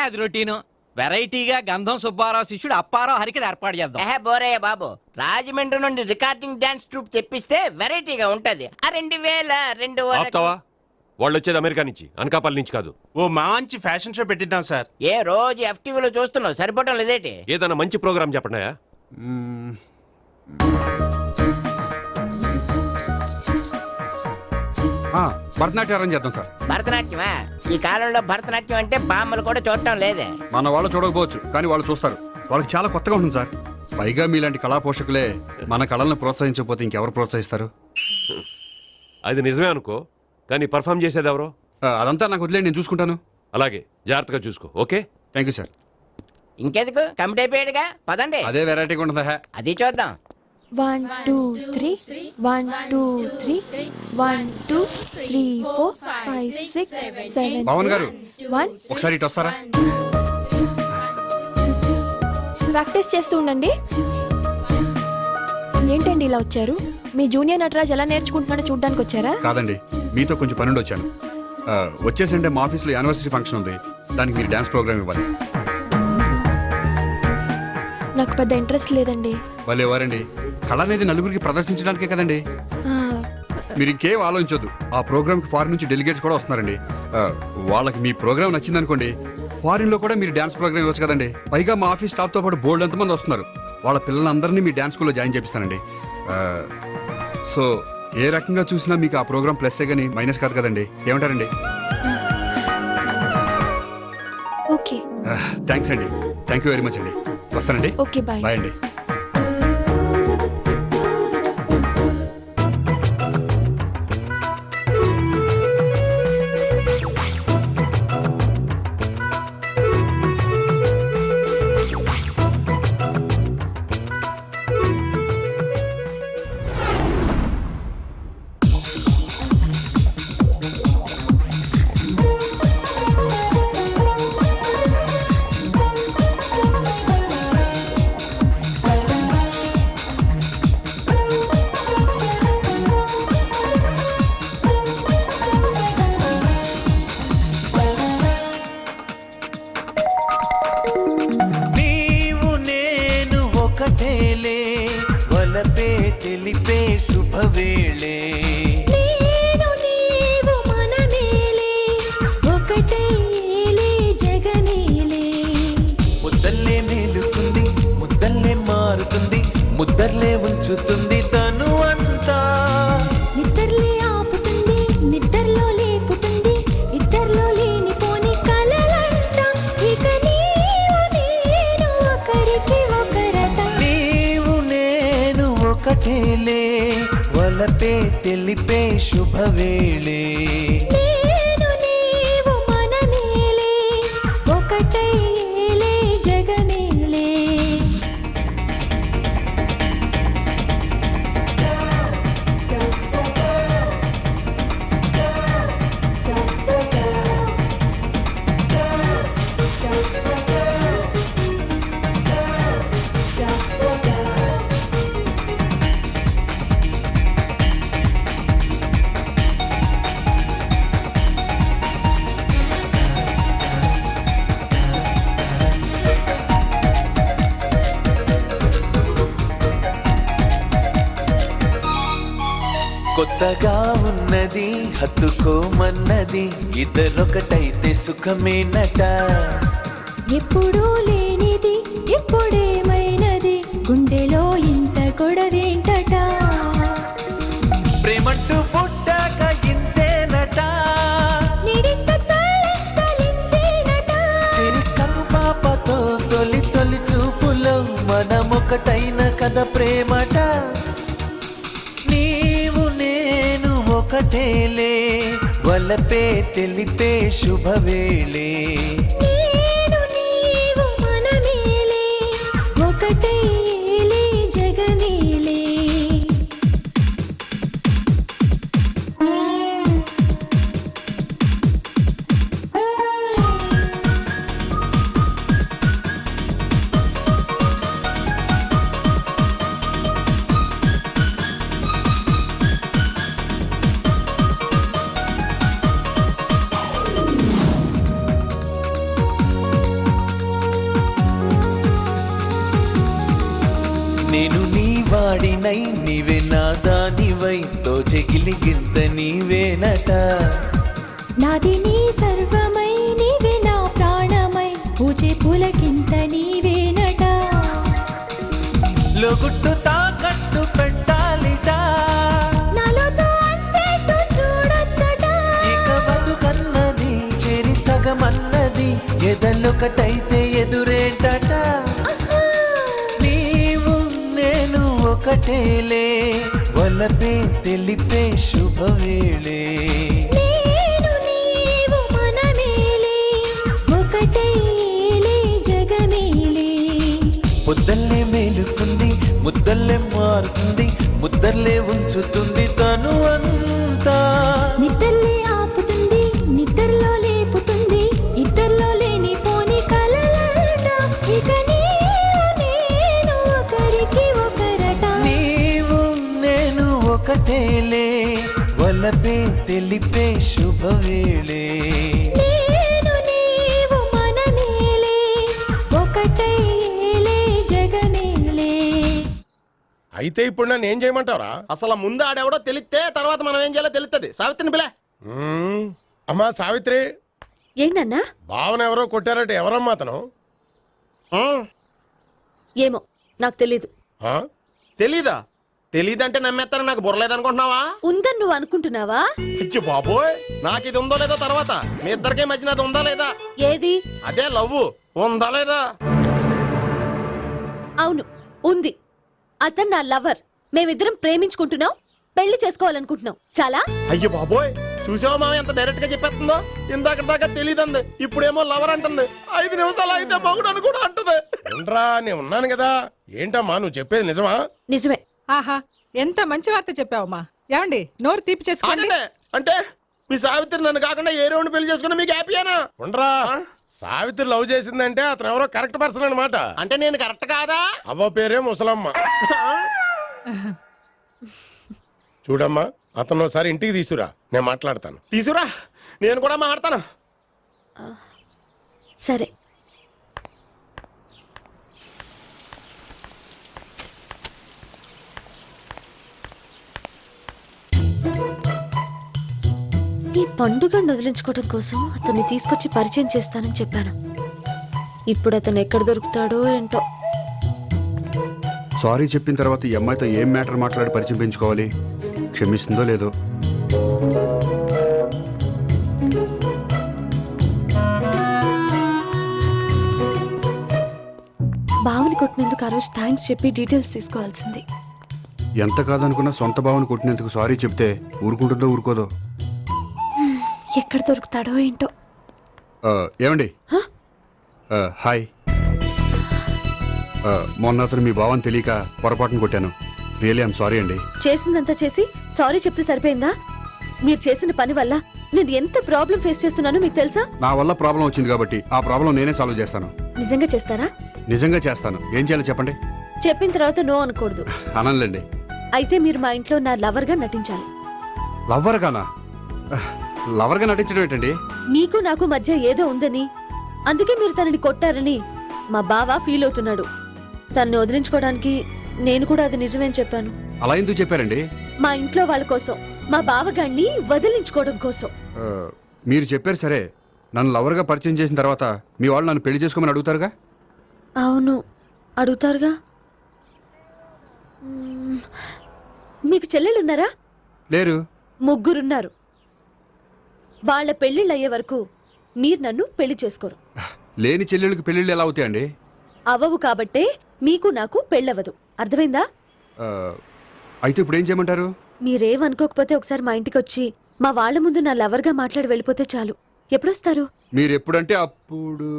అది రొటీను. వెరైటీగా గంధం సుబ్బారావు శిష్యుడు అప్పారావు హరికి ఏర్పాటు చేద్దాం. బోరయ్య బాబు, రాజమండ్రి నుండి రికార్డింగ్ డాన్స్ ట్రూప్ తెప్పిస్తే వెరైటీగా ఉంటది. 2000 ఆపుతావా? వాళ్ళు వచ్చేది అమెరికా నుంచి, అనకాపల్లి నుంచి కాదు. ఓ మంచి ఫ్యాషన్ షో పెట్టిద్దాం సార్. ఏ రోజు FTVలో చూస్తున్నావు, సరిపోవటం లేదేటి? ఏదైనా మంచి ప్రోగ్రామ్ చెప్పండి. భరతనాట్యం అరేంజ్ చేద్దాం సార్. భరతనాట్యమా? ఈ కాలంలో భరతనాట్యం అంటే బామ్మలు కూడా చూడటం లేదే. మన వాళ్ళు చూడకపోవచ్చు, కానీ వాళ్ళు చూస్తారు. వాళ్ళకి చాలా కొత్తగా ఉంటుంది సార్. పైగా మీలాంటి కళా పోషకులే మన కళలను ప్రోత్సహించకపోతే ఇంకెవరు ప్రోత్సహిస్తారు? అది నిజమే అనుకో, కానీ పర్ఫామ్ చేసేది ఎవరో? అదంతా నాకు వదిలేండి, నేను చూసుకుంటాను. అలాగే, జాగ్రత్తగా చూసుకో. Okay, thank you sir. ఇంకెందుకు, కమిటీ అయిపోయాడుగా, పదండి. అదే వెరైటీగా ఉంటుందా? అది చూద్దాం. 1 2 3 1 2 3 1 2 3 4 5 6 7 పవన్ గారు 1 ఒకసారి ఇటు వస్తారా? ప్రాక్టీస్ చేస్తూ ఉండండి. ఏంటండి ఇలా వచ్చారు? మీ జూనియర్ నటరాజ్ ఎలా నేర్చుకుంటున్నాడో చూడ్డానికి వచ్చారా? కాదండి, మీతో కొంచెం పనుండి వచ్చాను. వచ్చేసంటే మా ఆఫీస్లో యానివర్సరీ ఫంక్షన్ ఉంది, దానికి మీరు డాన్స్ ప్రోగ్రామ్ ఇవ్వాలి. నాకు పెద్ద ఇంట్రెస్ట్ లేదండి. వాళ్ళు ఎవరండి? కళ అనేది నలుగురికి ప్రదర్శించడానికే కదండి. మీరు ఇంకేం ఆలోచించొద్దు. ఆ ప్రోగ్రామ్ కి ఫారిన్ నుంచి డెలిగేట్స్ కూడా వస్తున్నారండి. వాళ్ళకి మీ ప్రోగ్రామ్ నచ్చిందనుకోండి, ఫారిన్ లో కూడా మీరు డాన్స్ ప్రోగ్రామ్ ఇవ్వచ్చు కదండి. పైగా మా ఆఫీస్ స్టాఫ్ తో పాటు బోల్డ్ ఎంతమంది వస్తున్నారు. వాళ్ళ పిల్లలందరినీ మీ డాన్స్ స్కూల్లో జాయిన్ చేపిస్తానండి. సో ఏ రకంగా చూసినా మీకు ఆ ప్రోగ్రామ్ ప్లస్సే గానీ మైనస్ కాదు కదండి. ఏమంటారండి? ఓకే, థ్యాంక్స్ అండి. థ్యాంక్ యూ వెరీ మచ్ అండి. వస్తానండి. Okay, bye. బాయ్ అండి. ముద్దర్లే ఉంచుతుంది తను అంతా, నిద్రలే ఆపుతుంది, నిద్రలో లేపుతుంది, ఇద్దర్లో లేనిపోని కలలంట. ఇక నీవు నేను ఒకరికి ఒకరట, నీవు నేను ఒకటేలే, వలపే తెలిపే శుభవేళే. నేను నీవు మనమేలే, ఒకటై ఏలే జగమేలే. కొత్తగా ఉన్నది హత్తుకోమన్నది ఇద్దరొకటైతే సుఖమేనట. ఎప్పుడూ లేనిది ఎప్పుడేమైనది గుండెలో ఇంత గొడవేంటట. ప్రేమంటూ పుట్టాక ఇంతేనట. నిడిత తలెత్తలింతేనట. చిరి కను పాపతో తొలి తొలి చూపులో మనమొకటైన కథ ప్రేమట. నీవు నేను ఒకటేలే వలపే తెలిపే శుభవేళే. నేను నీవు మనమేలే ఒకటేలే జగమేలే. నేను నీ వాడినై నీవే నా దానివై తోచెగిలిగింత నీవేనట. నాది నీ సర్వమై నీవే నా ప్రాణమై పూజే పులకింత నీవేనట. లోగుట్టు తాకట్టు పెట్టాలిట. నాలోతో అంతేతో చూడొద్దట. ఇక బతుకన్నది చెరి సగమన్నది ఎదలొకటైతే ఎదురేంటట. నీవు నేను ఒకటేలే వలపే తెలిపే శుభవేళే. నేను నీవు మనమేలే ఒకటేలే జగమేలే. ముద్దల్లే మేలుకుంది ముద్దల్లే మారుతుంది ముద్దల్లే ఉంచుతుంది తను అంతా. నిద్రలే ఆపుతుంది నిద్రలో లేపుతుంది ఇద్దరిలో లేని పోని కలలట. ఇక నీవు నేను ఒకరికి ఒకరట. నీవు నేను ఒకటేలే వలపే తెలిపే శుభవేళే. నేను నీవు మనమేలే ఒకటేలే జగమేలే. అయితే ఇప్పుడు నన్ను ఏం చేయమంటారా? అసలు ముందు ఆడెవడో తెలిస్తే తర్వాత మనం ఏం చేయాలో తెలుస్తుంది. సావిత్రిని పిల్ల. అమ్మా సావిత్రి, ఏంటన్నా? భావన ఎవరో కొట్టారట. ఎవరమ్మా అతను? ఏమో నాకు తెలీదు. తెలీదా? తెలీదంటే నమ్మేస్తారని నాకు బుర్రలేదనుకుంటున్నావా? ఉందని నువ్వు అనుకుంటున్నావా? అయ్యో బాబోయ్, నాకు ఇది ఉందో లేదో తర్వాత. మీ ఇద్దరికే మధ్యన అది ఉందా లేదా? ఏది? అదే లవ్ ఉందా లేదా? అవును ఉంది. అతను నా లవర్. మేమిద్దరం ప్రేమించుకుంటున్నాం, పెళ్లి చేసుకోవాలనుకుంటున్నాం. చాలా. అయ్యో బాబోయ్, చూసావా మామ ఎంత డైరెక్ట్ గా చెప్పేస్తుందో? ఇందాక దాకా తెలియదండి, ఇప్పుడేమో లవర్ అంటుంది. 5 నిమిషాలు అయితే మగుడు అని కూడా అంటుంది. ఏంట్రా, నేను ఉన్నాను కదా. ఏంటమ్మా నువ్వు చెప్పేది నిజమా? నిజమే. ఆహా, ఎంత మంచి వార్త చెప్పావమ్మా. ఏమండి, నోరు తీపి చేసుకోండి. అంటే మీ సావిత్రి నన్ను కాకుండా ఏ రౌండ్ పెళ్లి చేసుకున్నా మీకు హ్యాపీయేనా? ఉండరా, సావిత్రి లవ్ చేసిందంటే అతను ఎవరో కరెక్ట్ పర్సన్ అనమాట. అంటే నేను కరెక్ట్ కాదా? అవ్వ పేరే ముసలమ్మ. చూడమ్మా, అతను ఒకసారి ఇంటికి తీసుకురా, నేను మాట్లాడతాను. తీసుకురా, నేను కూడా మాట్లాడతాను. సరే. ఈ పండుగను వదిలించుకోవడం కోసం అతన్ని తీసుకొచ్చి పరిచయం చేస్తానని చెప్పాను. ఇప్పుడు అతను ఎక్కడ దొరుకుతాడో ఏంటో. సారీ చెప్పిన తర్వాత ఈ అమ్మాయితో ఏం మ్యాటర్ మాట్లాడి పరిచయం పెంచుకోవాలి? క్షమిస్తుందో లేదో. బావని కొట్టినందుకు ఆ రోజు థ్యాంక్స్ చెప్పి డీటెయిల్స్ తీసుకోవాల్సింది. ఎంత కాదనుకున్నా సొంత భావన కొట్టినందుకు సారీ చెప్తే ఊరుకుంటుందో ఊరుకోదో. ఎక్కడ దొరుకుతాడో ఏంటో. ఏమండి, హాయ్. మొన్న అతను మీ భావన తెలియక పొరపాటును కొట్టాను. రియలీ ఐఎమ్ సారీ అండి. చేసిందంతా చేసి సారీ చెప్తే సరిపోయిందా? మీరు చేసిన పని వల్ల నేను ఎంత ప్రాబ్లం ఫేస్ చేస్తున్నానో మీకు తెలుసా? నా వల్ల ప్రాబ్లం వచ్చింది కాబట్టి ఆ ప్రాబ్లం నేనే సాల్వ్ చేస్తాను. నిజంగా చేస్తారా? నిజంగా చేస్తాను. ఏం చేయాలో చెప్పండి. చెప్పిన తర్వాత నో అనకూడదు. అనండి. అయితే మీరు మా ఇంట్లో నా లవర్ గా నటించాలి. లవర్ గానా? లవర్ గా నటించడం ఏంటండి? మీకు నాకు మధ్య ఏదో ఉందని, అందుకే మీరు తనని కొట్టారని మా బావ ఫీల్ అవుతున్నాడు. తనని వదిలించుకోవడానికి నేను కూడా అది నిజమేని చెప్పాను. అలా ఎందుకు చెప్పారండి? మా ఇంట్లో వాళ్ళ కోసం, మా బావగాణ్ణి వదిలించుకోవడం కోసం. మీరు చెప్పారు సరే, నన్ను లవర్గా పరిచయం చేసిన తర్వాత మీ వాళ్ళు నన్ను పెళ్లి చేసుకోమని అడుగుతారుగా? అవును, అడుగుతారుగా. మ్మ్. మీకు చెల్లెలున్నారా? లేరు. ముగ్గురున్నారు. వాళ్ళ పెళ్లిళ్ళు అయ్యే వరకు మీరు నన్ను పెళ్లి చేసుకోరు. లేని చెల్లెళ్ళకి పెళ్ళిళ్ళు ఎలా అవుతాయండి? అవ్వవు కాబట్టే మీకు నాకు పెళ్ళవదు. అర్థమైందా? అయితే ఇప్పుడు ఏం చేయమంటారు? మీరేమనుకోకపోతే ఒకసారి మా ఇంటికి వచ్చి మా వాళ్ళ ముందు నా లవర్గా మాట్లాడి వెళ్ళిపోతే చాలు. ఎప్పుడొస్తారు? మీరు ఎప్పుడంటే అప్పుడు.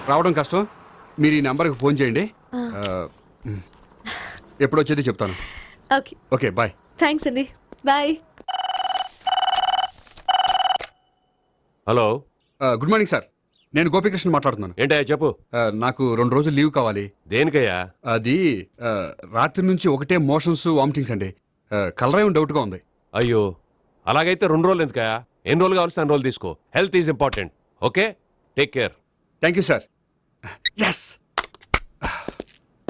రావడం కష్టం. మీరు ఈ నెంబర్కి ఫోన్ చేయండి. ఎప్పుడు వచ్చేది చెప్తాను. ఓకే. Okay, bye. థ్యాంక్స్ అండి. Bye. Hello. Good morning sir. నేను గోపికృష్ణ మాట్లాడుతున్నాను. ఏంటయ్యా చెప్పు. నాకు 2 రోజులు లీవ్ కావాలి. దేనికయ్యా? అది రాత్రి నుంచి ఒకటే మోషన్స్, వామిటింగ్స్ అండి. కలరేం డౌట్గా ఉంది. అయ్యో, అలాగైతే 2 రోజులు ఎందుకయ్యా? ఎన్ని రోజులు కావాల్సిన 2 రోజులు తీసుకో. Health is important. Okay, take care. Thank you sir. Yes.